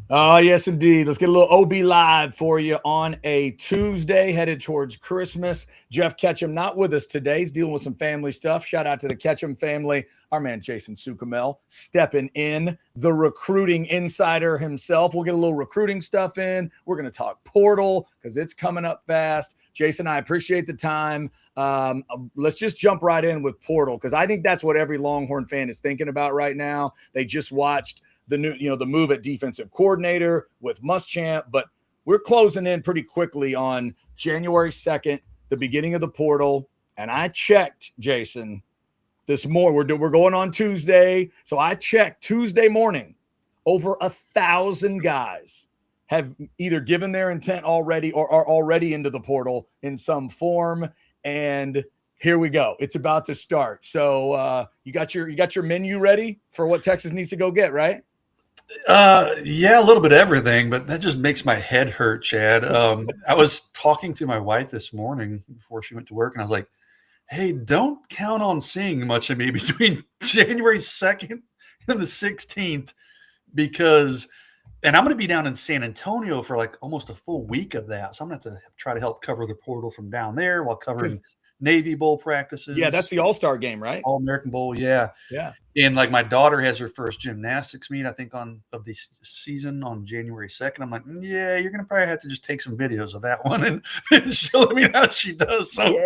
Oh, yes, indeed. Let's get a little OB live for you on a Tuesday headed towards Christmas. Jeff Ketchum not with us today. He's dealing with some family stuff. Shout out to the Ketchum family. Our man Jason Sukamel stepping in, the recruiting insider himself. We'll get a little recruiting stuff in. We're going to talk portal because it's coming up fast. Jason, I appreciate the time. Let's just jump right in with portal because I think that's what every Longhorn fan is thinking about right now. They just watched the new, the move at defensive coordinator with Muschamp, but we're closing in pretty quickly on January 2nd, the beginning of the portal. And I checked, Jason, this morning. We're going on Tuesday. So I checked Tuesday morning. Over 1,000 guys have either given their intent already or are already into the portal in some form. And here we go. It's about to start. So you got your menu ready for what Texas needs to go get, right? Yeah, a little bit of everything, but that just makes my head hurt, Chad. I was talking to my wife this morning before she went to work, and I was like, hey, don't count on seeing much of me between January 2nd and the 16th because – and I'm going to be down in San Antonio for like almost a full week of that. So I'm going to have to try to help cover the portal from down there while covering Navy Bowl practices. Yeah, that's the All-Star game, right? All-American Bowl, yeah. Yeah. And like my daughter has her first gymnastics meet, I think, of the season on January 2nd. I'm like, yeah, you're going to probably have to just take some videos of that one and show me how she does. So,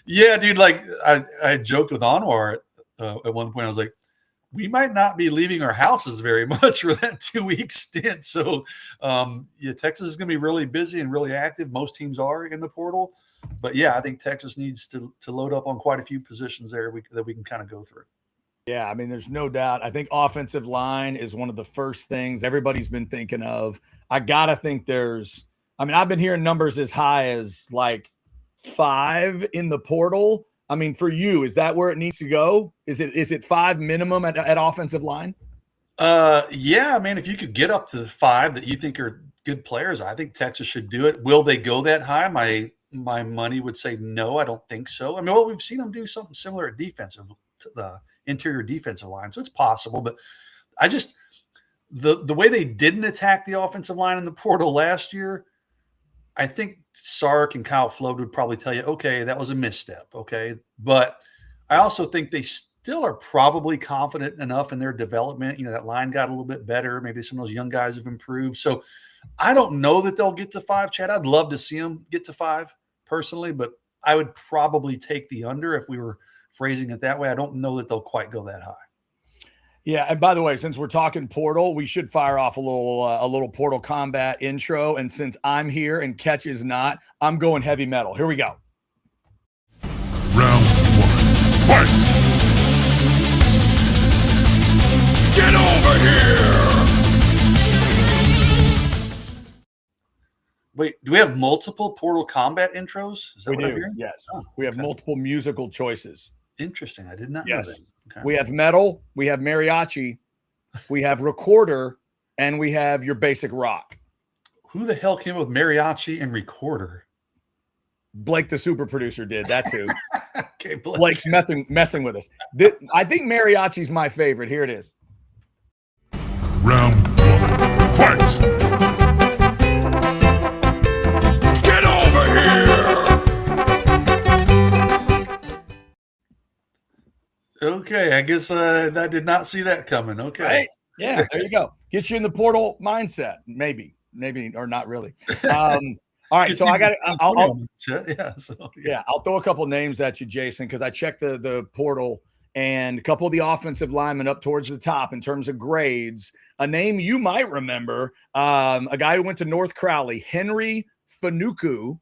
yeah, dude, like I joked with Anwar at one point. I was like, we might not be leaving our houses very much for that 2-week stint. So, yeah, Texas is going to be really busy and really active. Most teams are in the portal. But, yeah, I think Texas needs to load up on quite a few positions there that we can kind of go through. Yeah, I mean, there's no doubt. I think offensive line is one of the first things everybody's been thinking of. I got to think I've been hearing numbers as high as like 5 in the portal. I mean, for you, is that where it needs to go? Is it 5 minimum at offensive line? Yeah, I mean, if you could get up to 5 that you think are good players, I think Texas should do it. Will they go that high? My money would say no, I don't think so. I mean, well, we've seen them do something similar at defensive to the interior defensive line, so it's possible. But I just the way they didn't attack the offensive line in the portal last year, I think Sark and Kyle Flood would probably tell you, okay, that was a misstep, okay? But I also think they still are probably confident enough in their development. That line got a little bit better. Maybe some of those young guys have improved. So I don't know that they'll get to 5, Chad. I'd love to see them get to 5 personally, but I would probably take the under if we were phrasing it that way. I don't know that they'll quite go that high. Yeah, and by the way, since we're talking portal, we should fire off a little Portal Combat intro. And since I'm here and Ketch is not, I'm going heavy metal. Here we go. Round 1, fight! Get over here! Wait, do we have multiple Portal Combat intros? Is that what I'm hearing? Yes. Oh, we have multiple musical choices. Interesting. I did not know that. Okay. We have metal, we have mariachi, we have recorder, and we have your basic rock. Who the hell came up with mariachi and recorder? Blake, the super producer, did. That's who. Okay, Blake's messing with us. I think mariachi's my favorite. Here it is. Round 1, fight! Get over here! Okay, I guess I did not see that coming. Okay. Right? Yeah, there you go. Get you in the portal mindset. Maybe, or not really. All right, so I got I'll throw a couple names at you, Jason, because I checked the portal and a couple of the offensive linemen up towards the top in terms of grades. A name you might remember, a guy who went to North Crowley, Henry Fanuku,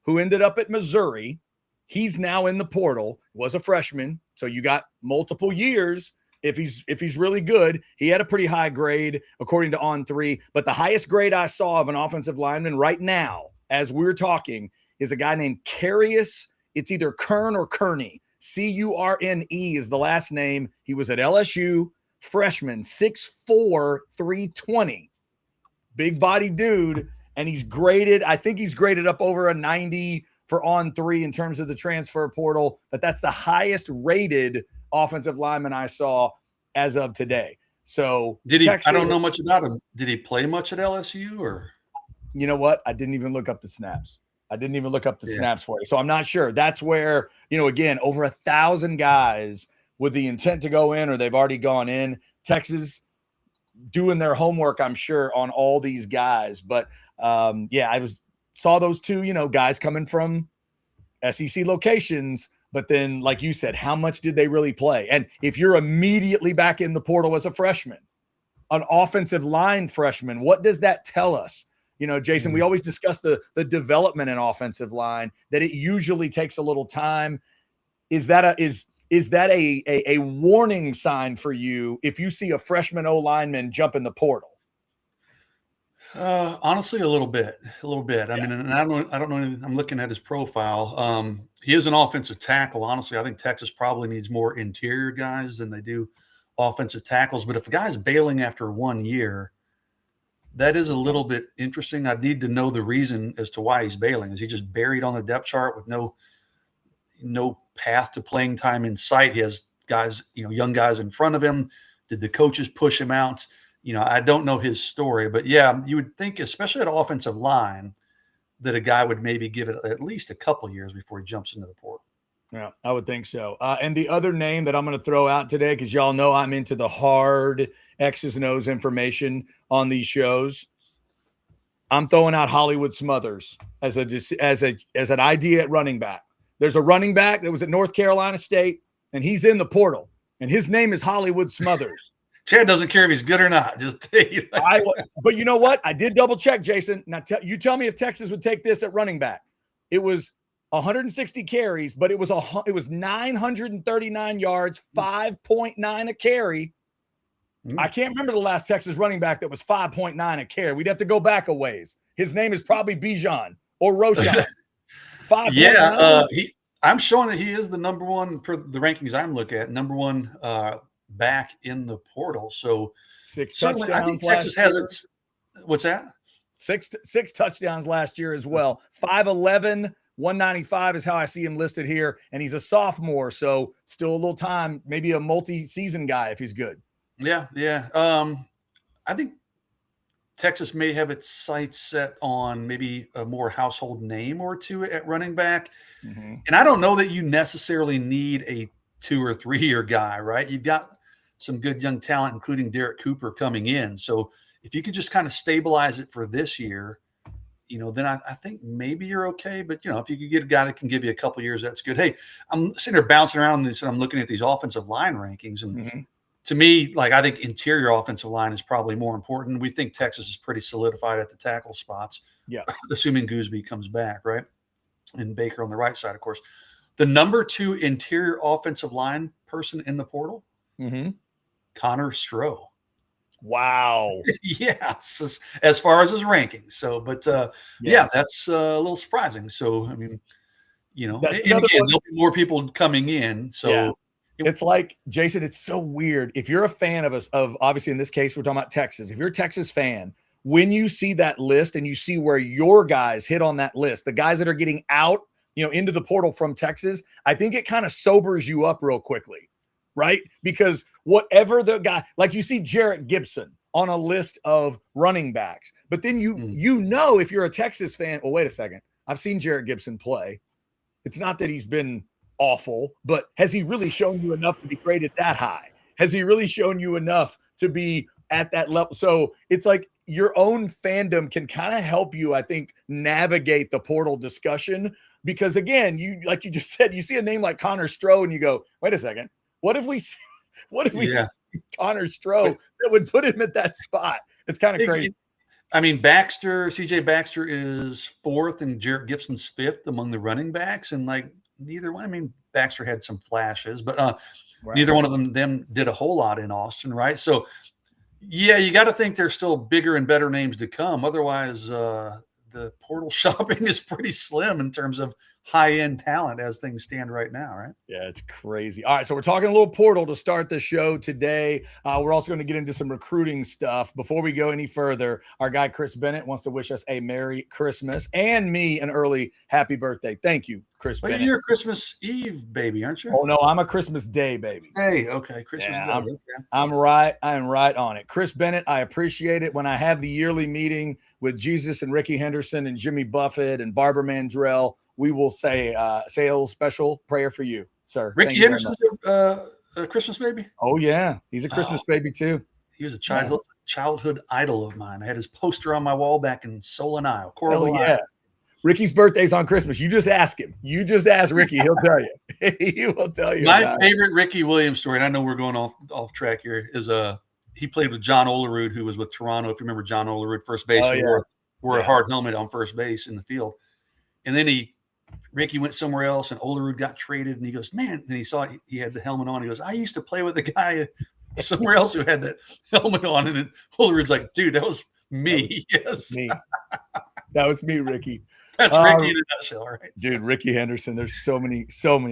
who ended up at Missouri. He's now in the portal, was a freshman. So you got multiple years. If he's really good, he had a pretty high grade according to On3. But the highest grade I saw of an offensive lineman right now, as we're talking, is a guy named Carius. It's either Kern or Kearney. Curne is the last name. He was at LSU, freshman, 6'4", 320. Big body dude. And he's graded, I think he's graded up over a 90 for On3 in terms of the transfer portal, but that's the highest rated offensive lineman I saw as of today. So Did he? Texas, I don't know much about him. Did he play much at LSU or? you know what? I didn't even look up the snaps. I didn't even look up the Yeah. snaps for you. So I'm not sure. That's where, again, over 1,000 guys with the intent to go in or they've already gone in. Texas doing their homework, I'm sure, on all these guys. But I saw those two, guys coming from SEC locations. But then, like you said, how much did they really play? And if you're immediately back in the portal as a freshman, an offensive line freshman, what does that tell us? Jason, we always discuss the development in offensive line, that it usually takes a little time. Is that a warning sign for you if you see a freshman O-lineman jump in the portal? Honestly, a little bit. I mean, and I don't know. I'm looking at his profile. He is an offensive tackle. Honestly, I think Texas probably needs more interior guys than they do offensive tackles. But if a guy's bailing after 1 year, that is a little bit interesting. I'd need to know the reason as to why he's bailing. Is he just buried on the depth chart with no path to playing time in sight? He has guys, young guys in front of him. Did the coaches push him out? I don't know his story, but yeah, you would think, especially at offensive line, that a guy would maybe give it at least a couple years before he jumps into the portal. Yeah, I would think so. And the other name that I'm going to throw out today, because y'all know I'm into the hard X's and O's information on these shows, I'm throwing out Hollywood Smothers as an idea at running back. There's a running back that was at North Carolina State, and he's in the portal, and his name is Hollywood Smothers. Chad doesn't care if he's good or not. Just tell you that. But you know what? I did double check, Jason. Now you tell me if Texas would take this at running back. It was 160 carries, but it was 939 yards, 5.9 a carry. I can't remember the last Texas running back that was 5.9 a carry. We'd have to go back a ways. His name is probably Bijan or Roshan. 5. Yeah, I'm showing that he is the number one per the rankings I'm looking at, number one back in the portal. So 6 touchdowns. I think Texas has its. What's that? Six touchdowns last year as well. 5'11", 195 is how I see him listed here, and he's a sophomore, so still a little time. Maybe a multi-season guy if he's good. Yeah. I think Texas may have its sights set on maybe a more household name or two at running back. Mm-hmm. And I don't know that you necessarily need a 2 or 3 year guy, right? You've got some good young talent, including Derek Cooper coming in. So if you could just kind of stabilize it for this year, then I think maybe you're okay. But, if you could get a guy that can give you a couple years, that's good. Hey, I'm sitting there bouncing around this and I'm looking at these offensive line rankings. And to me, I think interior offensive line is probably more important. We think Texas is pretty solidified at the tackle spots. Yeah. Assuming Gooseby comes back, right? And Baker on the right side, of course. The number 2 interior offensive line person in the portal, Connor Stroh. Wow. Yeah, so as far as his rankings. So, but yeah, that's a little surprising. So, I mean, and again, there'll be more people coming in. So. Yeah. It's like, Jason, it's so weird. If you're a fan of obviously in this case, we're talking about Texas. If you're a Texas fan, when you see that list and you see where your guys hit on that list, the guys that are getting out, into the portal from Texas, I think it kind of sobers you up real quickly, right? Because whatever the guy, like you see Jarrett Gibson on a list of running backs, but then if you're a Texas fan, well, wait a second. I've seen Jarrett Gibson play. It's not that he's been awful, but has he really shown you enough to be graded that high? Has he really shown you enough to be at that level? So it's like your own fandom can kind of help you, I think, navigate the portal discussion, because again, like you just said, you see a name like Connor Stroh and you go, wait a second, what if we see Connor Stroh that would put him at that spot? It's kind of crazy. I mean, CJ Baxter is 4th and Jarrett Gibson's 5th among the running backs, and neither one. I mean, Baxter had some flashes, but neither one of them did a whole lot in Austin, right? So, yeah, you got to think there's still bigger and better names to come. Otherwise, the portal shopping is pretty slim in terms of high-end talent as things stand right now, right? Yeah, it's crazy. All right, so we're talking a little portal to start the show today. We're also going to get into some recruiting stuff. Before we go any further, our guy Chris Bennett wants to wish us a Merry Christmas and me an early happy birthday. Thank you, Chris Well, Bennett. you're a Christmas Eve baby, aren't you? Oh, no, I'm a Christmas Day baby. Hey, okay, Christmas Yeah, Day. I'm, Okay. I'm right. I am right on it. Chris Bennett, I appreciate it. When I have the yearly meeting with Jesus and Ricky Henderson and Jimmy Buffett and Barbara Mandrell, we will say a little special prayer for you, sir. Ricky Henderson's a Christmas baby? Oh, yeah. He's a Christmas baby, too. He was a childhood idol of mine. I had his poster on my wall back in Solon, Iowa. Hell yeah. Ricky's birthday's on Christmas. You just ask him. You just ask Ricky. He'll tell you. He will tell you. My favorite Ricky Williams story, and I know we're going off track here, is he played with John Olerud, who was with Toronto. If you remember John Olerud, first base, wore a hard helmet on first base in the field. And then Ricky went somewhere else, and Olerud got traded, and he goes, man, and he saw he had the helmet on. He goes, I used to play with a guy somewhere else who had that helmet on, and Olerud's like, dude, that was me. Yes. Me. That was me, Ricky. That's Ricky in a nutshell, right? Dude, Ricky Henderson. There's so many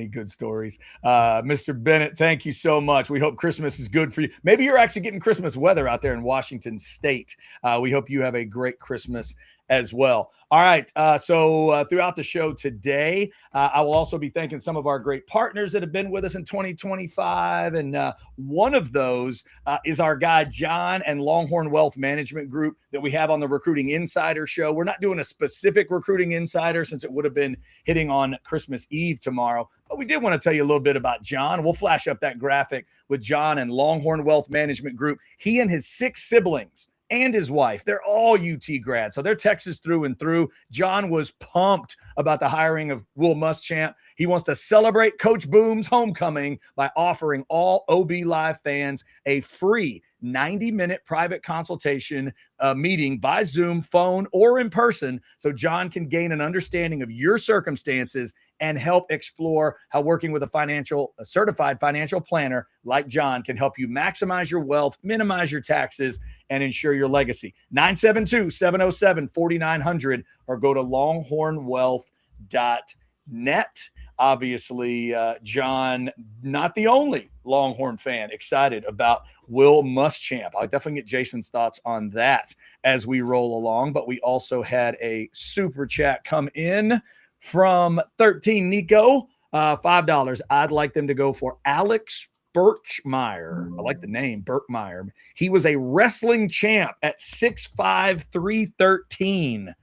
good stories. Mr. Bennett, thank you so much. We hope Christmas is good for you. Maybe you're actually getting Christmas weather out there in Washington State. We hope you have a great Christmas as well. All right. So throughout the show today, I will also be thanking some of our great partners that have been with us in 2025. And one of those is our guy, John and Longhorn Wealth Management Group that we have on the Recruiting Insider show. We're not doing a specific Recruiting Insider since it would have been hitting on Christmas Eve tomorrow. But we did want to tell you a little bit about John. We'll flash up that graphic with John and Longhorn Wealth Management Group. He and his 6 siblings and his wife, they're all UT grads. So they're Texas through and through. John was pumped about the hiring of Will Muschamp. He wants to celebrate Coach Boom's homecoming by offering all OB Live fans a free 90-minute private consultation meeting by Zoom, phone, or in person so John can gain an understanding of your circumstances and help explore how working with a certified financial planner like John can help you maximize your wealth, minimize your taxes, and ensure your legacy. 972-707-4900 or go to longhornwealth.net. Obviously, John, not the only Longhorn fan excited about Will Muschamp. I'll definitely get Jason's thoughts on that as we roll along. But we also had a super chat come in from 13 Nico, $5. I'd like them to go for Alex Birchmeyer. I like the name, Birchmeyer. He was a wrestling champ at 6'5", 313.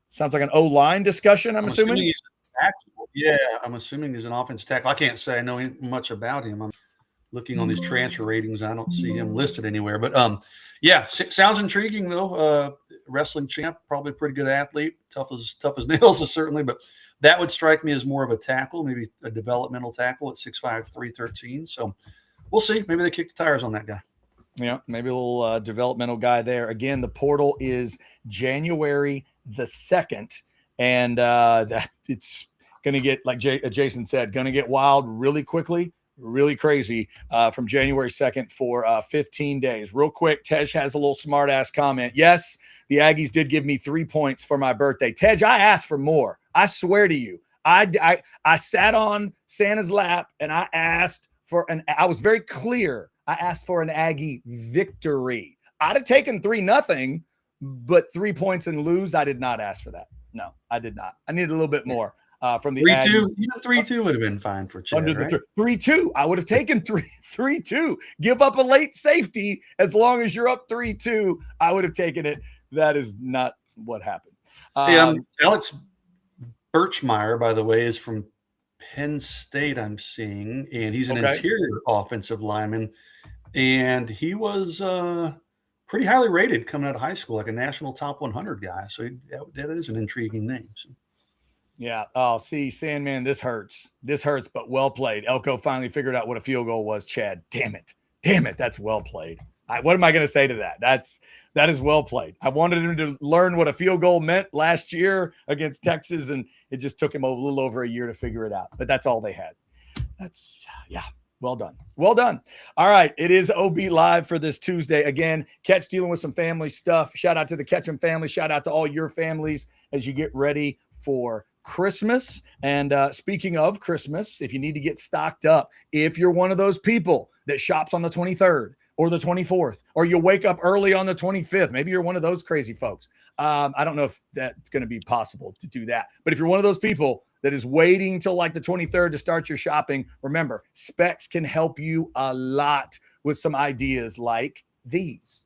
Sounds like an O-line discussion, I'm assuming. He's yeah, I'm assuming he's an offensive tackle. I can't say I know much about him. I'm looking on these transfer ratings. I don't see him listed anywhere. But, yeah, sounds intriguing, though. Wrestling champ, probably a pretty good athlete. Tough as nails, certainly. But that would strike me as more of a tackle, maybe a developmental tackle at 6'5", 313. So we'll see. Maybe they kick the tires on that guy. Yeah, maybe a little developmental guy there. Again, the portal is January the 2nd. And that it's going to get, like Jason said, going to get wild really quickly, really crazy from January 2nd for 15 days. Real quick, Tej has a little smart-ass comment. Yes, the Aggies did give me 3 points for my birthday. Tej, I asked for more. I swear to you. I sat on Santa's lap, and I asked for I was very clear. I asked for an Aggie victory. I'd have taken 3-0, but 3 points and lose, I did not ask for that. No, I did not. I needed a little bit more from the 3-2. Even 3-2 would have been fine for Chad, under the right? 3-2. I would have taken 3-2. Give up a late safety as long as you're up 3-2. I would have taken it. That is not what happened. Alex Birchmeyer, by the way, is from Penn State, I'm seeing, and he's an interior offensive lineman, and he was pretty highly rated coming out of high school, like a national top 100 guy. So that is an intriguing name. So. Yeah. Oh, see, Sandman, this hurts. This hurts, but well played. Elko finally figured out what a field goal was, Chad. Damn it. That's well played. What am I going to say to that? That is well played. I wanted him to learn what a field goal meant last year against Texas, and it just took him a little over a year to figure it out. But that's all they had. Well done. Well done. All right. It is OB Live for this Tuesday. Again, Catch dealing with some family stuff. Shout out to the Ketchum family. Shout out to all your families as you get ready for Christmas. And speaking of Christmas, if you need to get stocked up, if you're one of those people that shops on the 23rd or the 24th, or you wake up early on the 25th, maybe you're one of those crazy folks. I don't know if that's going to be possible to do that. But if you're one of those people that is waiting till like the 23rd to start your shopping, remember, Specs can help you a lot with some ideas like these.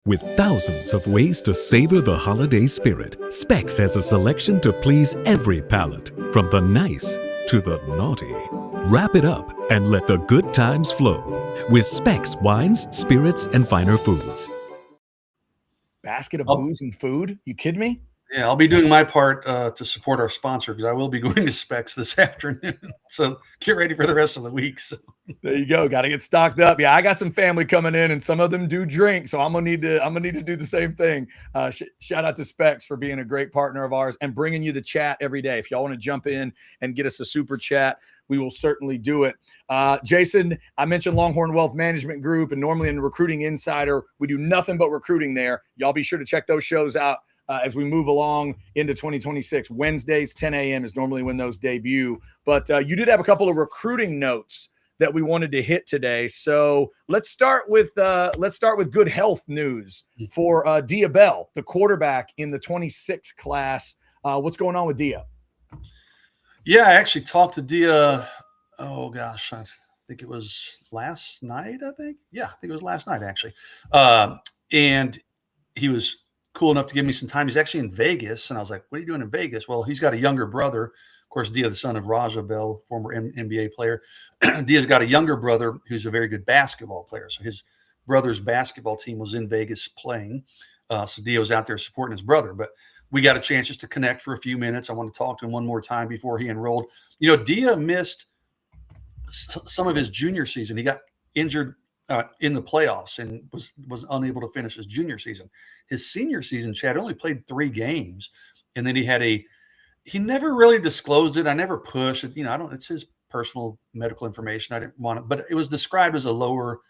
With thousands of ways to savor the holiday spirit, Specs has a selection to please every palate, from the nice to the naughty. Wrap it up and let the good times flow with Specs wines, spirits, and finer foods. Basket of booze and food? You kidding me? Yeah, I'll be doing my part to support our sponsor because I will be going to Specs this afternoon. So get ready for the rest of the week. So. There you go. Got to get stocked up. Yeah, I got some family coming in, and some of them do drink, so I'm gonna need to do the same thing. Shout out to Specs for being a great partner of ours and bringing you the chat every day. If y'all want to jump in and get us a super chat, we will certainly do it. Jason, I mentioned Longhorn Wealth Management Group, and normally in Recruiting Insider, we do nothing but recruiting there. Y'all be sure to check those shows out. As we move along into 2026. Wednesdays, 10 a.m. is normally when those debut. But you did have a couple of recruiting notes that we wanted to hit today. So let's start with good health news for Dia Bell, the quarterback in the 26 class. What's going on with Dia? Yeah, I actually talked to Dia. Oh gosh, I think it was last night. I think it was last night actually, and he was cool enough to give me some time. He's actually in Vegas. And I was like, what are you doing in Vegas? Well, he's got a younger brother. Of course, Dia, the son of Raja Bell, former NBA player. Dia's got a younger brother who's a very good basketball player. So his brother's basketball team was in Vegas playing. So Dia was out there supporting his brother. But we got a chance just to connect for a few minutes. I want to talk to him one more time before he enrolled. You know, Dia missed some of his junior season. He got injured in the playoffs and was unable to finish his junior season. His senior season, Chad only played 3 games, and then he never really disclosed it. I never pushed it. You know, it's his personal medical information. I didn't want it, but it was described as a lower,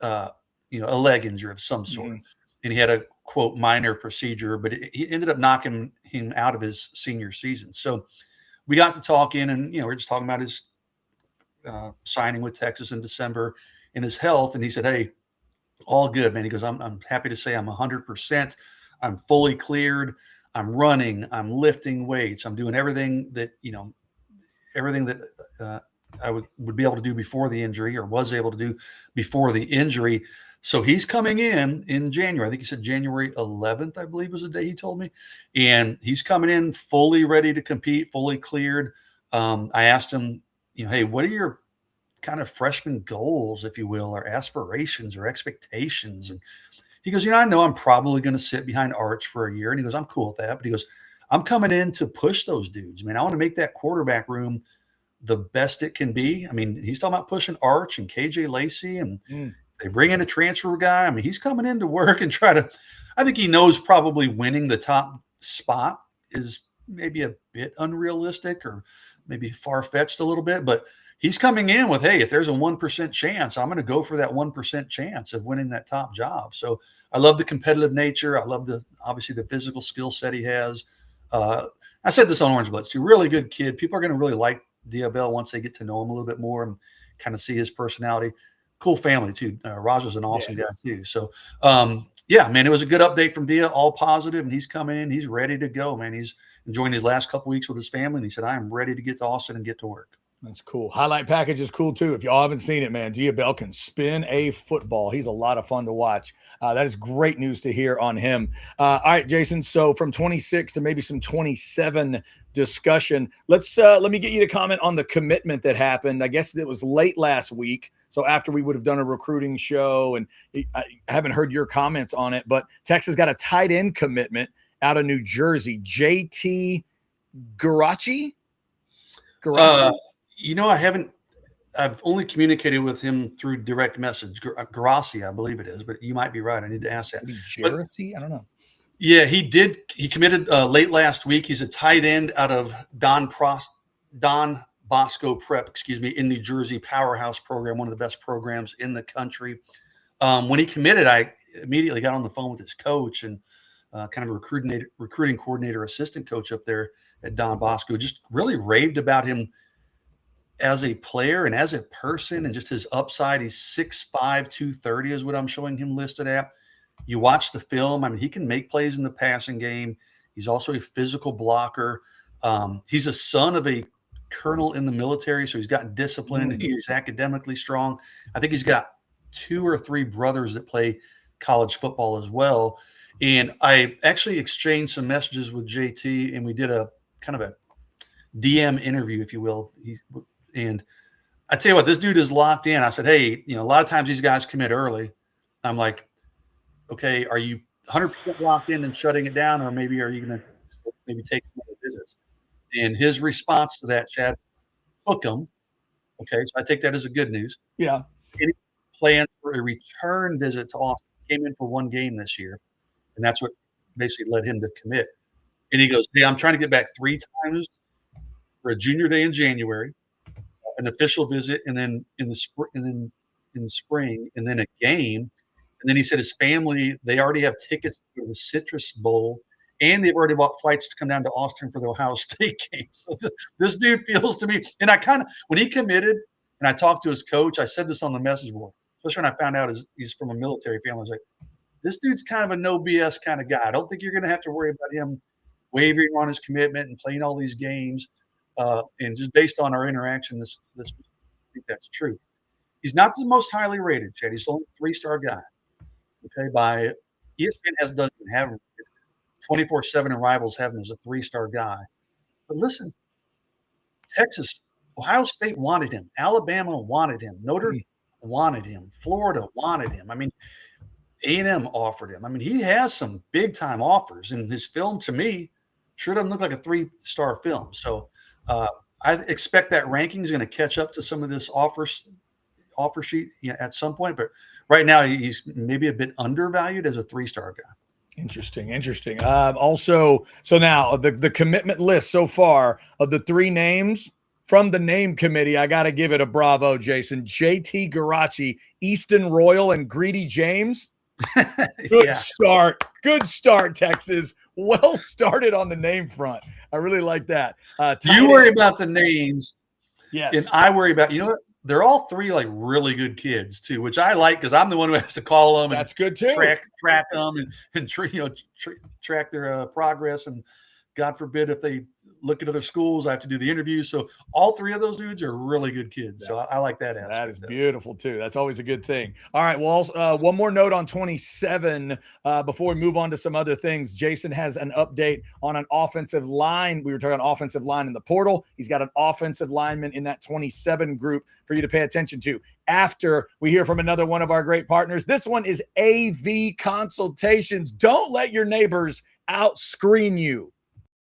a leg injury of some sort. Mm-hmm. And he had a quote minor procedure, but he ended up knocking him out of his senior season. So we got to talking, and we're just talking about his signing with Texas in December and his health. And he said, "Hey, all good, man." He goes, I'm happy to say I'm 100%. I'm fully cleared. I'm running. I'm lifting weights. I'm doing everything that I would be able to do before the injury, or was able to do before the injury. So he's coming in January. I think he said January 11th, I believe was the day he told me. And he's coming in fully ready to compete, fully cleared. I asked him, hey, what are your kind of freshman goals, if you will, or aspirations or expectations? And he goes, I know I'm probably going to sit behind Arch for a year. And he goes, I'm cool with that. But he goes, I'm coming in to push those dudes. Man, I want to make that quarterback room the best it can be. I mean, he's talking about pushing Arch and KJ Lacey, and they bring in a transfer guy. I mean, he's coming in to work and I think he knows probably winning the top spot is maybe a bit unrealistic or maybe far-fetched a little bit, but he's coming in with, hey, if there's a 1% chance, I'm going to go for that 1% chance of winning that top job. So I love the competitive nature. I love obviously the physical skill set he has. I said this on Orange Blitz too, really good kid. People are going to really like Dia Bell once they get to know him a little bit more and kind of see his personality. Cool family too. Raja's an awesome guy too. So man, it was a good update from Dia, all positive, and he's coming in. He's ready to go, man. He's enjoying his last couple weeks with his family, and he said, I am ready to get to Austin and get to work. That's cool. Highlight package is cool too. If y'all haven't seen it, man, Dia Bell can spin a football. He's a lot of fun to watch. That is great news to hear on him. All right, Jason. So from 26 to maybe some 27 discussion, let me get you to comment on the commitment that happened. I guess it was late last week. So after we would have done a recruiting show, and I haven't heard your comments on it, but Texas got a tight end commitment out of New Jersey, JT Garachi. I've only communicated with him through direct message. Garassi, I believe it is, but you might be right. I need to ask that. Garassi? I don't know. Yeah, he did. He committed late last week. He's a tight end out of Don Bosco Prep, in New Jersey, powerhouse program, one of the best programs in the country. When he committed, I immediately got on the phone with his coach and kind of a recruiting coordinator, assistant coach up there at Don Bosco, just really raved about him as a player and as a person and just his upside. He's 6'5", 230 is what I'm showing him listed at. You watch the film. I mean, he can make plays in the passing game. He's also a physical blocker. He's a son of a colonel in the military, so he's got discipline. He's academically strong. I think he's got 2 or 3 brothers that play college football as well. And I actually exchanged some messages with JT, and we did a kind of a DM interview, if you will. And I tell you what, this dude is locked in. I said, hey, a lot of times these guys commit early. I'm like, okay, are you 100% locked in and shutting it down, or maybe are you going to maybe take some other visits? And his response to that, Chad, took him. Okay, so I take that as a good news. Yeah. Any plans for a return visit to Austin? Came in for 1 game this year, and that's what basically led him to commit. And he goes, hey, I'm trying to get back 3 times for a junior day in January, an official visit, and then in the spring, and then a game. And then he said his family, they already have tickets to the Citrus Bowl, and they've already bought flights to come down to Austin for the Ohio State game. So this dude feels to me, and I kind of, when he committed and I talked to his coach, I said this on the message board, especially when I found out he's from a military family. I was like, this dude's kind of a no BS kind of guy. I don't think you're going to have to worry about him wavering on his commitment and playing all these games. And just based on our interaction, I think that's true. He's not the most highly rated, Chad. He's only a 3-star guy. Okay, by ESPN doesn't have him. 24/7 and Rivals have him as a 3-star guy. But listen, Texas, Ohio State wanted him. Alabama wanted him. Notre Dame wanted him. Florida wanted him. I mean, A&M offered him. I mean, he has some big-time offers. And his film, to me, sure doesn't look like a 3-star film. So I expect that ranking is going to catch up to some of this offer sheet at some point. But right now, he's maybe a bit undervalued as a 3-star guy. Interesting. Also, so now the commitment list so far of the 3 names from the name committee, I got to give it a bravo, Jason. JT Garachi, Easton Royal, and Greedy James. Good start, Texas. Well started on the name front. I really like that. You worry about the names. Yes. And I worry about, what? They're all 3 like really good kids too, which I like because I'm the one who has to call them. That's and good too. Track them and track their progress. And God forbid if they look at other schools, I have to do the interviews. So all 3 of those dudes are really good kids. So I like that aspect. That is beautiful too. That's always a good thing. All right. Well, one more note on 27 before we move on to some other things. Jason has an update on an offensive line. We were talking offensive line in the portal. He's got an offensive lineman in that 27 group for you to pay attention to. After we hear from another one of our great partners, this one is AV Consultations. Don't let your neighbors out-screen you.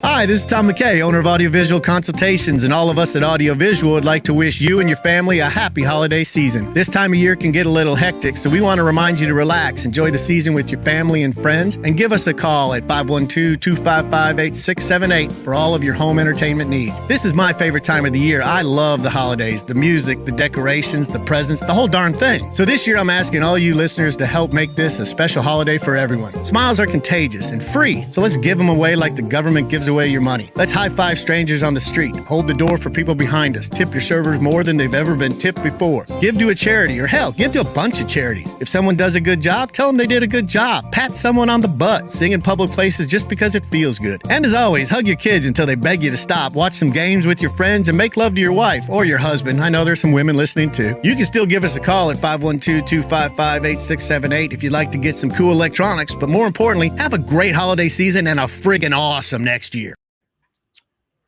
Hi, this is Tom McKay, owner of Audiovisual Consultations, and all of us at Audiovisual would like to wish you and your family a happy holiday season. This time of year can get a little hectic, so we want to remind you to relax, enjoy the season with your family and friends, and give us a call at 512-255-8678 for all of your home entertainment needs. This is my favorite time of the year. I love the holidays, the music, the decorations, the presents, the whole darn thing. So this year I'm asking all you listeners to help make this a special holiday for everyone. Smiles are contagious and free, so let's give them away like the government gives away your money. Let's high-five strangers on the street. Hold the door for people behind us. Tip your servers more than they've ever been tipped before. Give to a charity, or hell, give to a bunch of charities. If someone does a good job, tell them they did a good job. Pat someone on the butt. Sing in public places just because it feels good. And as always, hug your kids until they beg you to stop. Watch some games with your friends and make love to your wife or your husband. I know there's some women listening too. You can still give us a call at 512-255-8678 if you'd like to get some cool electronics, but more importantly, have a great holiday season and a friggin' awesome next year.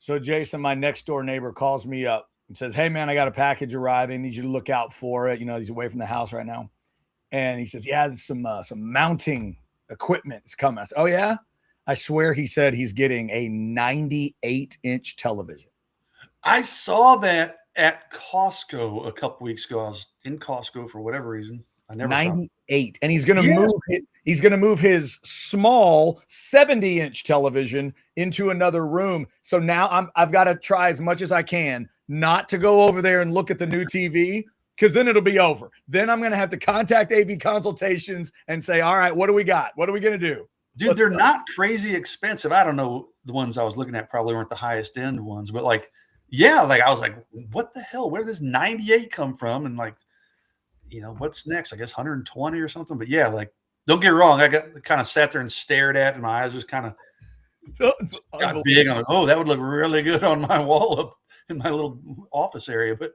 So Jason, my next door neighbor, calls me up and says, hey man, I got a package arriving. Need you to look out for it. He's away from the house right now. And he says, yeah, there's some mounting equipment is coming. I said, oh yeah? I swear he said he's getting a 98-inch television. I saw that at Costco a couple weeks ago. I was in Costco for whatever reason. I never 98, and he's going to move it. He's going to move his small 70-inch television into another room. So now I've got to try as much as I can not to go over there and look at the new TV, because then it'll be over. Then I'm going to have to contact AV Consultations and say, all right, what do we got? What are we going to do? Dude, they're not crazy expensive. I don't know. The ones I was looking at probably weren't the highest end ones, but like, yeah, like I was like, what the hell? Where did this 98 come from? And like, what's next? I guess 120 or something. But yeah, like, don't get me wrong. I got kind of sat there and stared at it, and my eyes just kind of got big. I'm like, oh, that would look really good on my wall up in my little office area, but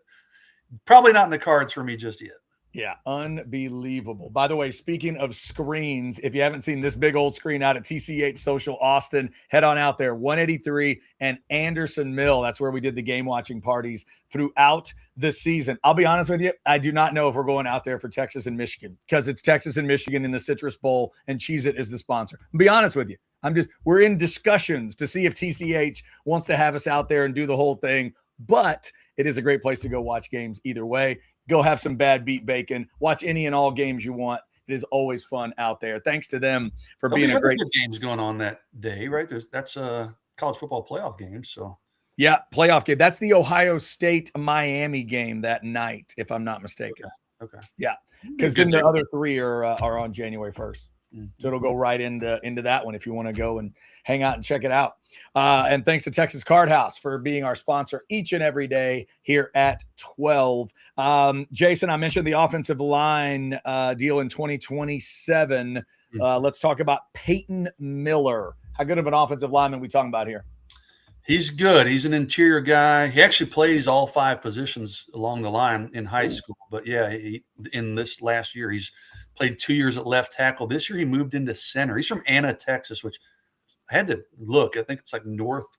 probably not in the cards for me just yet. Yeah, unbelievable. By the way, speaking of screens, if you haven't seen this big old screen out at TCH Social Austin, head on out there, 183 and Anderson Mill. That's where we did the game watching parties throughout the season. I'll be honest with you, I do not know if we're going out there for Texas and Michigan because it's Texas and Michigan in the Citrus Bowl and Cheez-It is the sponsor. I'll be honest with you. We're in discussions to see if TCH wants to have us out there and do the whole thing, but it is a great place to go watch games either way. Go have some bad beat bacon. Watch any and all games you want. It is always fun out there. Thanks to them for being a great good games going on that day, right? That's a college football playoff game. So yeah, playoff game. That's the Ohio State Miami game that night, if I'm not mistaken. Okay. Yeah, because then the other three are on January 1st. So it'll go right into that one if you want to go and hang out and check it out. And thanks to Texas Card House for being our sponsor each and every day here at 12. Jason, I mentioned the offensive line deal in 2027. Let's talk about Peyton Miller. How good of an offensive lineman are we talking about here? He's good. He's an interior guy. He actually plays all 5 positions along the line in high school. But yeah, in this last year, he's played 2 years at left tackle. This year he moved into center. He's from Anna, Texas, which I had to look. I think it's like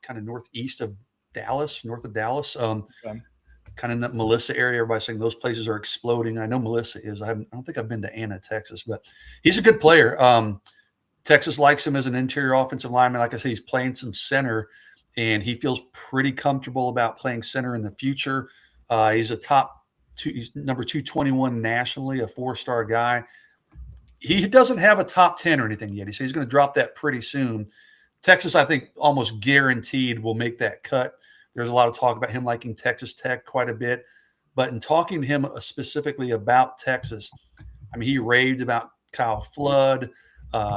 kind of northeast of Dallas, north of Dallas. Kind of in that Melissa area. Everybody's saying those places are exploding. I know Melissa is. I don't think I've been to Anna, Texas, but he's a good player. Texas likes him as an interior offensive lineman. Like I said, he's playing some center, and he feels pretty comfortable about playing center in the future. He's he's number 221 nationally, a 4-star guy. He doesn't have a top 10 or anything yet. He says he's going to drop that pretty soon. Texas, I think, almost guaranteed will make that cut. There's a lot of talk about him liking Texas Tech quite a bit. But in talking to him specifically about Texas, I mean, he raved about Kyle Flood.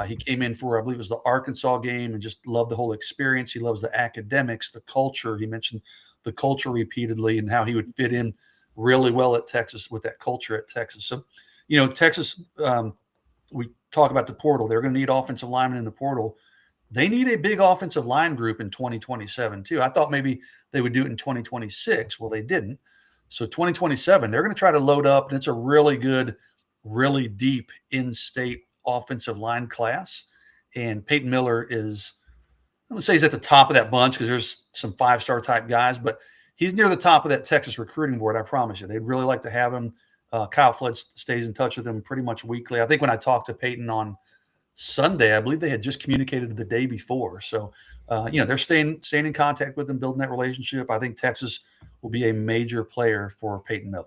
He came in for, I believe it was the Arkansas game, and just loved the whole experience. He loves the academics, the culture. He mentioned the culture repeatedly and how he would fit in really well at Texas with that culture at Texas. So, Texas, we talk about the portal. They're going to need offensive linemen in the portal. They need a big offensive line group in 2027 too. I thought maybe they would do it in 2026. Well, they didn't. So 2027, they're going to try to load up, and it's a really good, really deep in-state offensive line class. And Peyton Miller is, I would say he's at the top of that bunch because there's some 5-star type guys, but he's near the top of that Texas recruiting board. I promise you, they'd really like to have him. Kyle Flood stays in touch with him pretty much weekly. I think when I talked to Peyton on Sunday, I believe they had just communicated the day before. So, they're staying in contact with him, building that relationship. I think Texas will be a major player for Peyton Miller.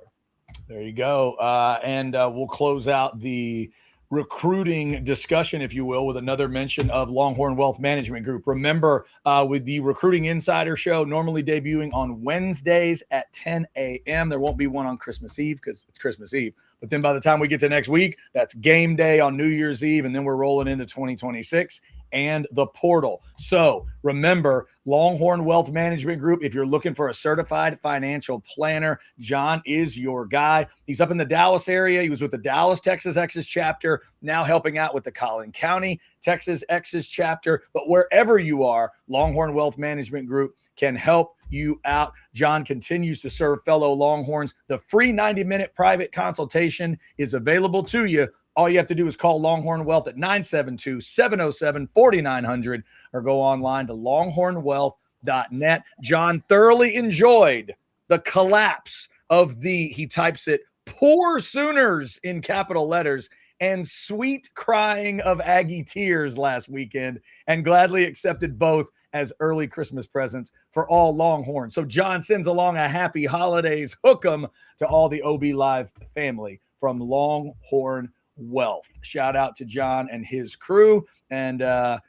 There you go. And we'll close out the recruiting discussion, if you will, with another mention of Longhorn Wealth Management Group. Remember, with the Recruiting Insider Show, normally debuting on Wednesdays at 10 a.m. There won't be one on Christmas Eve because it's Christmas Eve. But then by the time we get to next week, that's game day on New Year's Eve, and then we're rolling into 2026 and the portal. So remember, Longhorn Wealth Management Group, if you're looking for a certified financial planner, John is your guy. He's up in the Dallas area. He was with the Dallas, Texas Exes chapter, now helping out with the Collin County, Texas Exes chapter. But wherever you are, Longhorn Wealth Management Group can help you out. John continues to serve fellow Longhorns. The free 90-minute private consultation is available to you. All you have to do is call Longhorn Wealth at 972-707-4900 or go online to longhornwealth.net. John thoroughly enjoyed the collapse of he types it, poor Sooners in capital letters, and sweet crying of Aggie tears last weekend, and gladly accepted both as early Christmas presents for all Longhorns. So John sends along a happy holidays hook 'em to all the OB Live family from Longhorn Wealth. Shout out to John and his crew, and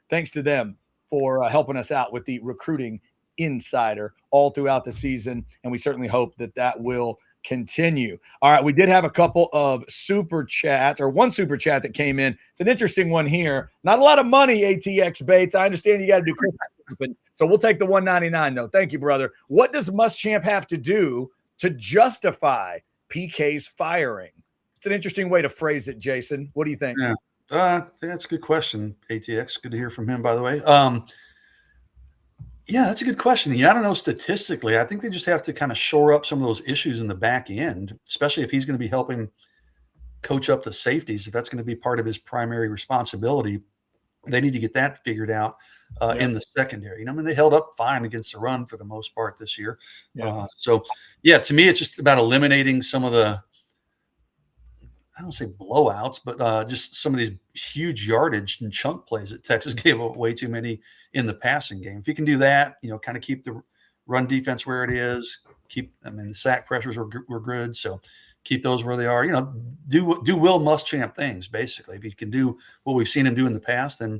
thanks to them for helping us out with the recruiting insider all throughout the season. And we certainly hope that will continue. All right, we did have a couple of super chats, or one super chat that came in. It's an interesting one here. Not a lot of money, ATX Bates. I understand you got to do Christmas, so we'll take the $199 though. Thank you, brother. What does Muschamp have to do to justify PK's firing? It's an interesting way to phrase it, Jason. What do you think? Yeah, that's a good question, ATX. Good to hear from him, by the way. Yeah, that's a good question. I don't know statistically. I think they just have to kind of shore up some of those issues in the back end, especially if he's going to be helping coach up the safeties. If that's going to be part of his primary responsibility, they need to get that figured out in the secondary. I mean, they held up fine against the run for the most part this year. Yeah. So, to me, it's just about eliminating some of the, I don't say blowouts, but just some of these huge yardage and chunk plays that Texas gave up way too many in the passing game. If you can do that, kind of keep the run defense where it is, the sack pressures were good. So keep those where they are, do Will Muschamp things, basically. If you can do what we've seen him do in the past, then,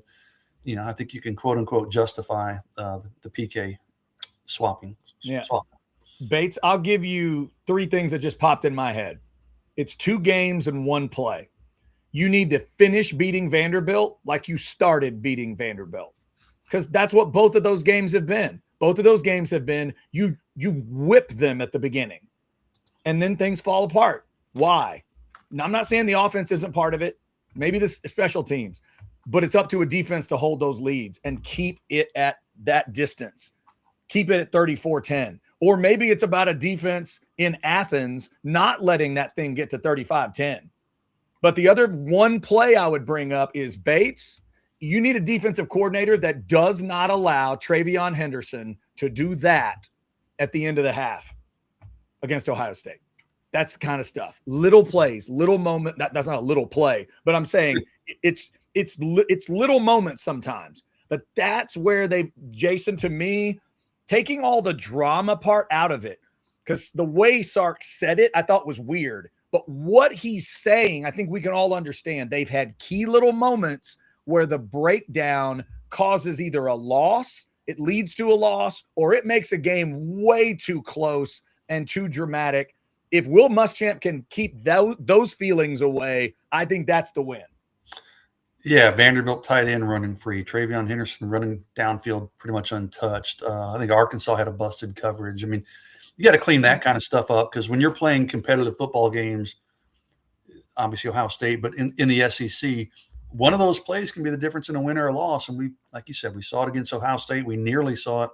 I think you can quote unquote justify the PK swapping. Yeah. Bates, I'll give you three things that just popped in my head. It's 2 games and 1 play. You need to finish beating Vanderbilt like you started beating Vanderbilt, because that's what both of those games have been. Both of those games have been you whip them at the beginning, and then things fall apart. Why? Now, I'm not saying the offense isn't part of it. Maybe the special teams, but it's up to a defense to hold those leads and keep it at that distance. Keep it at 34-10. Or maybe it's about a defense in Athens not letting that thing get to 35-10. But the other one play I would bring up is Bates. You need a defensive coordinator that does not allow Travion Henderson to do that at the end of the half against Ohio State. That's the kind of stuff. Little plays, little moment. That's not a little play, but I'm saying it's little moments sometimes. But that's where Jason, to me, taking all the drama part out of it, because the way Sark said it, I thought was weird. But what he's saying, I think we can all understand. They've had key little moments where the breakdown causes either a loss, it leads to a loss, or it makes a game way too close and too dramatic. If Will Muschamp can keep those feelings away, I think that's the win. Yeah, Vanderbilt tight end running free. Travion Henderson running downfield pretty much untouched. I think Arkansas had a busted coverage. I mean, you got to clean that kind of stuff up, because when you're playing competitive football games, obviously Ohio State, but in the SEC, one of those plays can be the difference in a win or a loss. And we, like you said, we saw it against Ohio State. We nearly saw it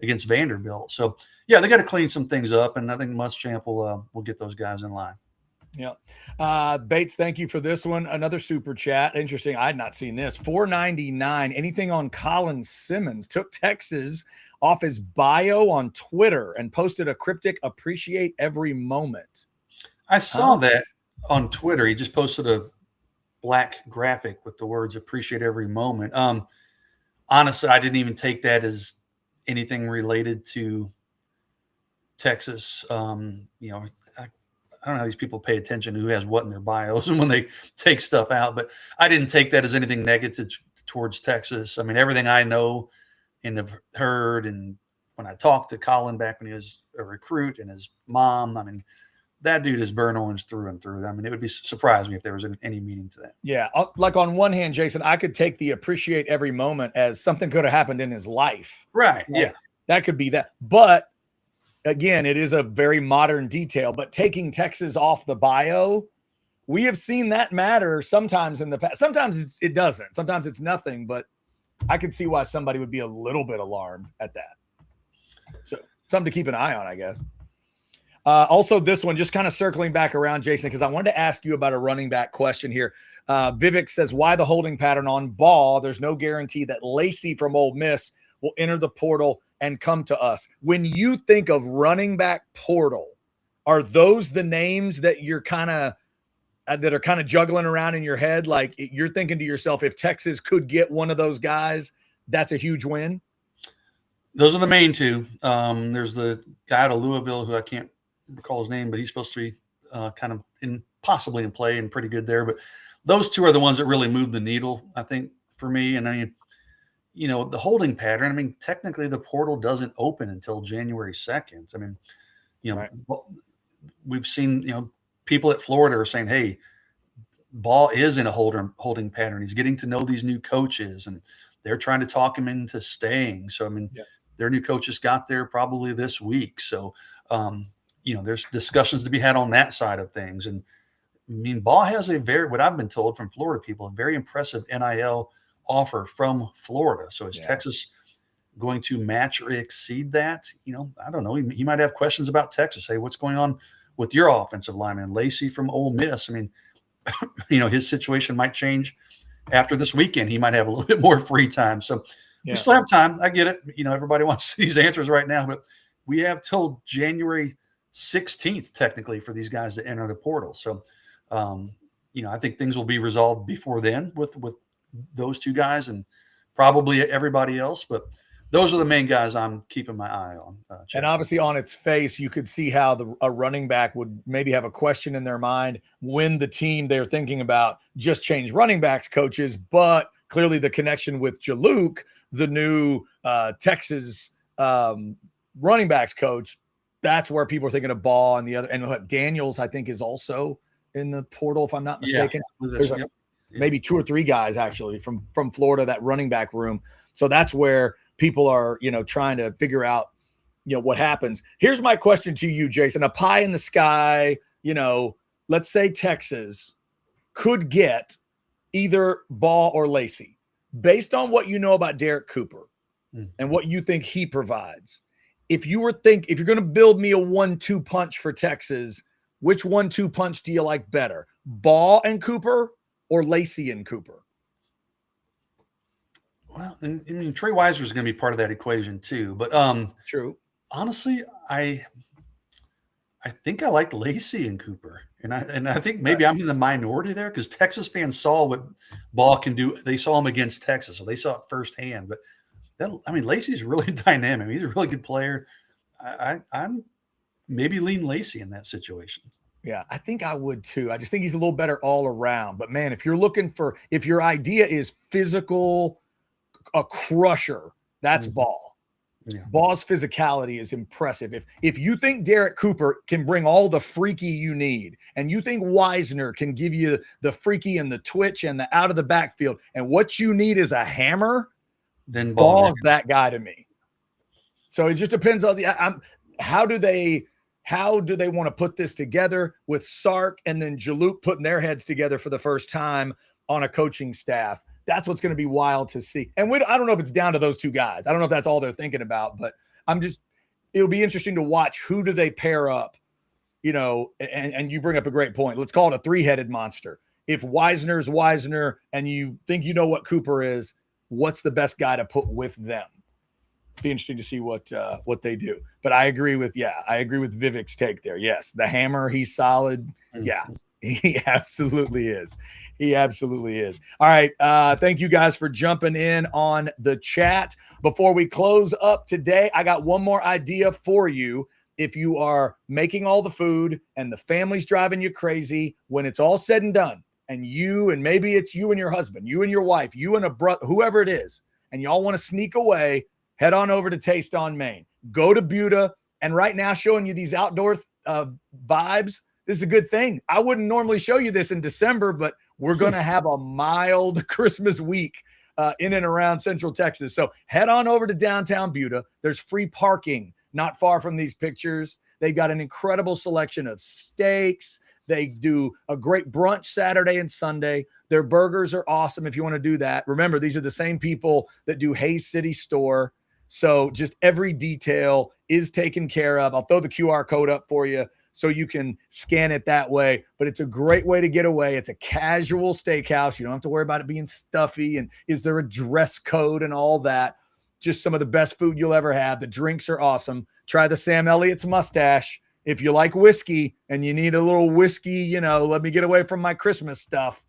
against Vanderbilt. So, yeah, they got to clean some things up, and I think Muschamp will get those guys in line. Yeah. Bates, thank you for this one. Another super chat. Interesting. I had not seen this. $4.99. Anything on Colin Simmons? Took Texas off his bio on Twitter and posted a cryptic "appreciate every moment." I saw that on Twitter. He just posted a black graphic with the words "appreciate every moment." Honestly, I didn't even take that as anything related to Texas. I don't know how these people pay attention to who has what in their bios and when they take stuff out, but I didn't take that as anything negative towards Texas. I mean, everything I know and have heard, and when I talked to Colin back when he was a recruit, and his mom, I mean, that dude is burnt orange through and through. I mean, it would be surprise me if there was any meaning to that. Yeah. Like on one hand, Jason, I could take the appreciate every moment as something could have happened in his life. Right. Yeah. That could be that. But again, it is a very modern detail, but taking Texas off the bio, we have seen that matter sometimes in the past. Sometimes it doesn't. Sometimes it's nothing, but I could see why somebody would be a little bit alarmed at that. So something to keep an eye on, I guess. Also, this one, just kind of circling back around, Jason, because I wanted to ask you about a running back question here. Vivek says, why the holding pattern on Ball? There's no guarantee that Lacey from Ole Miss will enter the portal and come to us. When you think of running back portal, are those the names that you're kind of juggling around in your head? Like, you're thinking to yourself, if Texas could get one of those guys, that's a huge win? Those are the main two. There's the guy out of Louisville who I can't recall his name, but he's supposed to be kind of possibly in play and pretty good there. But those two are the ones that really move the needle, I think, for me. And I mean, the holding pattern, I mean, technically the portal doesn't open until January 2nd. I mean, right. we've seen, people at Florida are saying, hey, Ball is in a holding pattern. He's getting to know these new coaches, and they're trying to talk him into staying. So, I mean, their new coaches got there probably this week. So, there's discussions to be had on that side of things. And I mean, Ball has what I've been told from Florida people, a very impressive NIL offer from Florida. So is Texas going to match or exceed that? I don't know. He might have questions about Texas. Hey, what's going on with your offensive lineman, Lacey from Ole Miss? I mean, his situation might change after this weekend. He might have a little bit more free time. So we still have time. I get it. Everybody wants these answers right now, but we have till January 16th, technically, for these guys to enter the portal. So, I think things will be resolved before then with those two guys and probably everybody else. But those are the main guys I'm keeping my eye on. And obviously on its face, you could see how a running back would maybe have a question in their mind when the team they're thinking about just changed running backs coaches, but clearly the connection with Jaluk, the new Texas running backs coach, that's where people are thinking of Ball and the other. And what Daniels, I think, is also in the portal, if I'm not mistaken. There's maybe 2 or 3 guys actually from Florida, that running back room. So that's where people are, trying to figure out, what happens. Here's my question to you, Jason. A pie in the sky, let's say Texas could get either Ball or Lacey. Based on what you know about Derek Cooper and what you think he provides, if you're going to build me a 1-2 punch for Texas, which 1-2 punch do you like better? Ball and Cooper or Lacey and Cooper? Well, I mean, Trey Weiser is going to be part of that equation too. But true. Honestly, I think I like Lacey and Cooper, and I think maybe I'm in the minority there because Texas fans saw what Ball can do. They saw him against Texas, so they saw it firsthand. But Lacey's really dynamic. He's a really good player. I'm maybe lean Lacey in that situation. Yeah, I think I would too. I just think he's a little better all around. But man, if your idea is physical, a crusher, that's Ball. Yeah. Ball's physicality is impressive. If you think Derek Cooper can bring all the freaky you need, and you think Wisner can give you the freaky and the twitch and the out of the backfield, and what you need is a hammer, then Ball's that guy to me. So it just depends on how do they want to put this together with Sark and then Jaluk putting their heads together for the first time on a coaching staff. That's what's going to be wild to see. And I don't know if it's down to those two guys. I don't know if that's all they're thinking about, but it'll be interesting to watch who do they pair up, and you bring up a great point. Let's call it a 3-headed monster. If Wisner's Wisner and you think you know what Cooper is, what's the best guy to put with them? Be interesting to see what they do. But I agree with Vivek's take there. Yes, the hammer, he's solid. Yeah, he absolutely is. He absolutely is. All right. Thank you guys for jumping in on the chat. Before we close up today, I got one more idea for you. If you are making all the food and the family's driving you crazy, when it's all said and done, and maybe it's you and your husband, you and your wife, you and a brother, whoever it is, and y'all want to sneak away, head on over to Taste on Main. Go to Buda, and right now showing you these outdoor vibes. This is a good thing. I wouldn't normally show you this in December, but we're going to have a mild Christmas week in and around Central Texas. So head on over to downtown Buda. There's free parking not far from these pictures. They've got an incredible selection of steaks. They do a great brunch Saturday and Sunday. Their burgers are awesome if you want to do that. Remember, these are the same people that do Hayes City Store. So just every detail is taken care of. I'll throw the QR code up for you so you can scan it that way. But it's a great way to get away. It's a casual steakhouse. You don't have to worry about it being stuffy. And is there a dress code and all that? Just some of the best food you'll ever have. The drinks are awesome. Try the Sam Elliott's mustache. If you like whiskey and you need a little whiskey, let me get away from my Christmas stuff,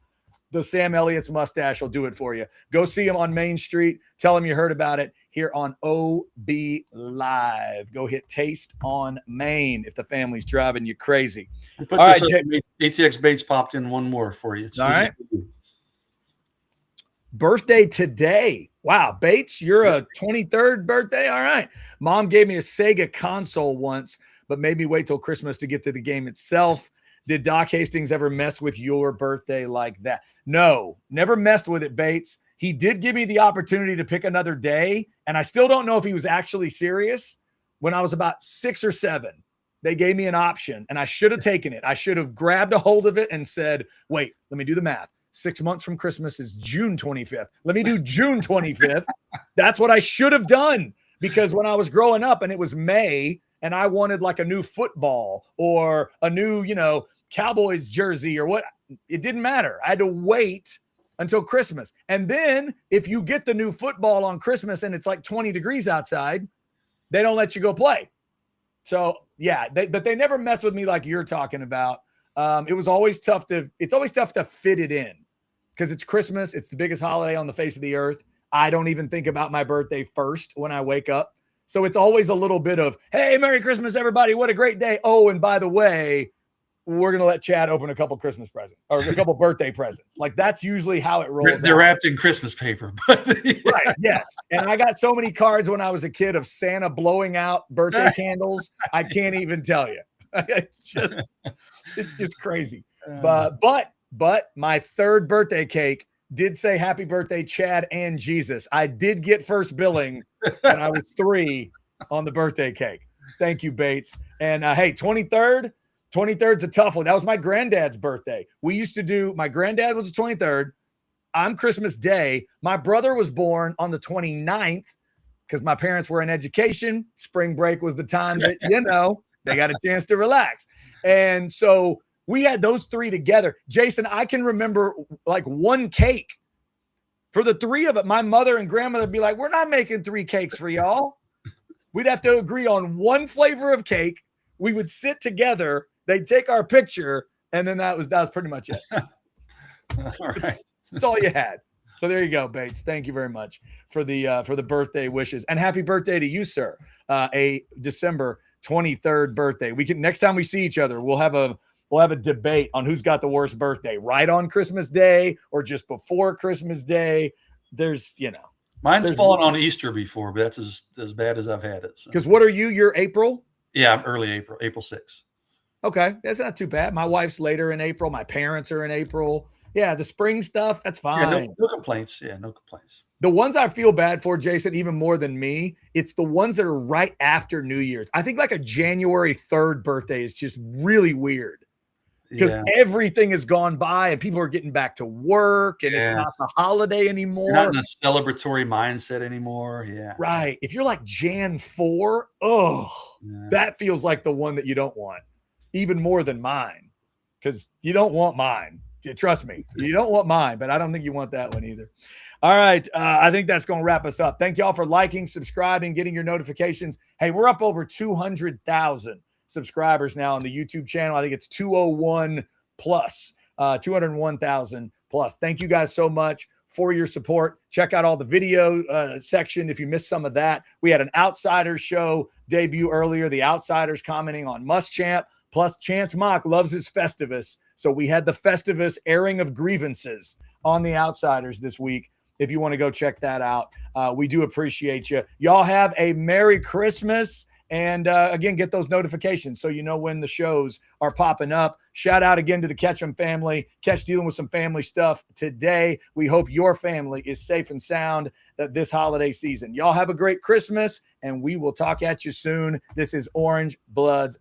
the Sam Elliott's mustache will do it for you. Go see him on Main Street. Tell him you heard about it here on OB Live. Go hit Taste on Main if the family's driving you crazy. All right, ATX Bates popped in one more for you. All right. Birthday today. Wow, Bates, you're a 23rd birthday? All right. Mom gave me a Sega console once, but made me wait till Christmas to get to the game itself. Did Doc Hastings ever mess with your birthday like that? No, never messed with it, Bates. He did give me the opportunity to pick another day, and I still don't know if he was actually serious. When I was about 6 or 7, they gave me an option, and I should have taken it. I should have grabbed a hold of it and said, wait, let me do the math. 6 months from Christmas is June 25th. Let me do June 25th. That's what I should have done, because when I was growing up and it was May and I wanted like a new football or a new, Cowboys jersey or what, it didn't matter. I had to wait until Christmas. And then if you get the new football on Christmas and it's like 20 degrees outside, they don't let you go play. So yeah, but they never mess with me like you're talking about. It's always tough to fit it in because it's Christmas. It's the biggest holiday on the face of the earth. I don't even think about my birthday first when I wake up. So it's always a little bit of, hey, Merry Christmas, everybody. What a great day. Oh, and by the way, we're going to let Chad open a couple Christmas presents or a couple birthday presents. Like that's usually how it rolls. They're wrapped in Christmas paper. But Right. Yes. And I got so many cards when I was a kid of Santa blowing out birthday candles. I can't even tell you. It's just crazy. But my third birthday cake did say happy birthday, Chad and Jesus. I did get first billing when I was 3 on the birthday cake. Thank you, Bates. And hey, 23rd's a tough one. That was my granddad's birthday. My granddad was the 23rd. I'm Christmas Day. My brother was born on the 29th because my parents were in education. Spring break was the time that, they got a chance to relax. And so we had those 3 together. Jason, I can remember like one cake for the 3 of it. My mother and grandmother would be like, we're not making 3 cakes for y'all. We'd have to agree on one flavor of cake. We would sit together. They'd take our picture. And then that was pretty much it. all right. That's all you had. So there you go, Bates. Thank you very much for the birthday wishes. And happy birthday to you, sir. A December 23rd birthday. Next time we see each other, we'll have a debate on who's got the worst birthday, right on Christmas Day or just before Christmas Day. Mine's fallen on Easter before, but that's as bad as I've had it. Because what are you? You're April? Yeah, I'm early April 6th. Okay, that's not too bad. My wife's later in April. My parents are in April. Yeah, the spring stuff, that's fine. Yeah, no complaints. Yeah, no complaints. The ones I feel bad for, Jason, even more than me, it's the ones that are right after New Year's. I think like a January 3rd birthday is just really weird because everything has gone by and people are getting back to work and it's not the holiday anymore. You're not in a celebratory mindset anymore. Yeah. Right. If you're like Jan 4, that feels like the one that you don't want, even more than mine, because you don't want mine. Trust me, you don't want mine, but I don't think you want that one either. All right. I think that's going to wrap us up. Thank you all for liking, subscribing, getting your notifications. Hey, we're up over 200,000 subscribers now on the YouTube channel. I think it's 201 plus, 201,000 plus. Thank you guys so much for your support. Check out all the video section if you missed some of that. We had an Outsiders show debut earlier. The Outsiders commenting on Muschamp. Plus, Chance Mock loves his Festivus. So we had the Festivus airing of grievances on the Outsiders this week. If you want to go check that out, we do appreciate you. Y'all have a Merry Christmas. And again, get those notifications so you know when the shows are popping up. Shout out again to the Ketchum family. Ketch dealing with some family stuff today. We hope your family is safe and sound this holiday season. Y'all have a great Christmas, and we will talk at you soon. This is Orange Bloods.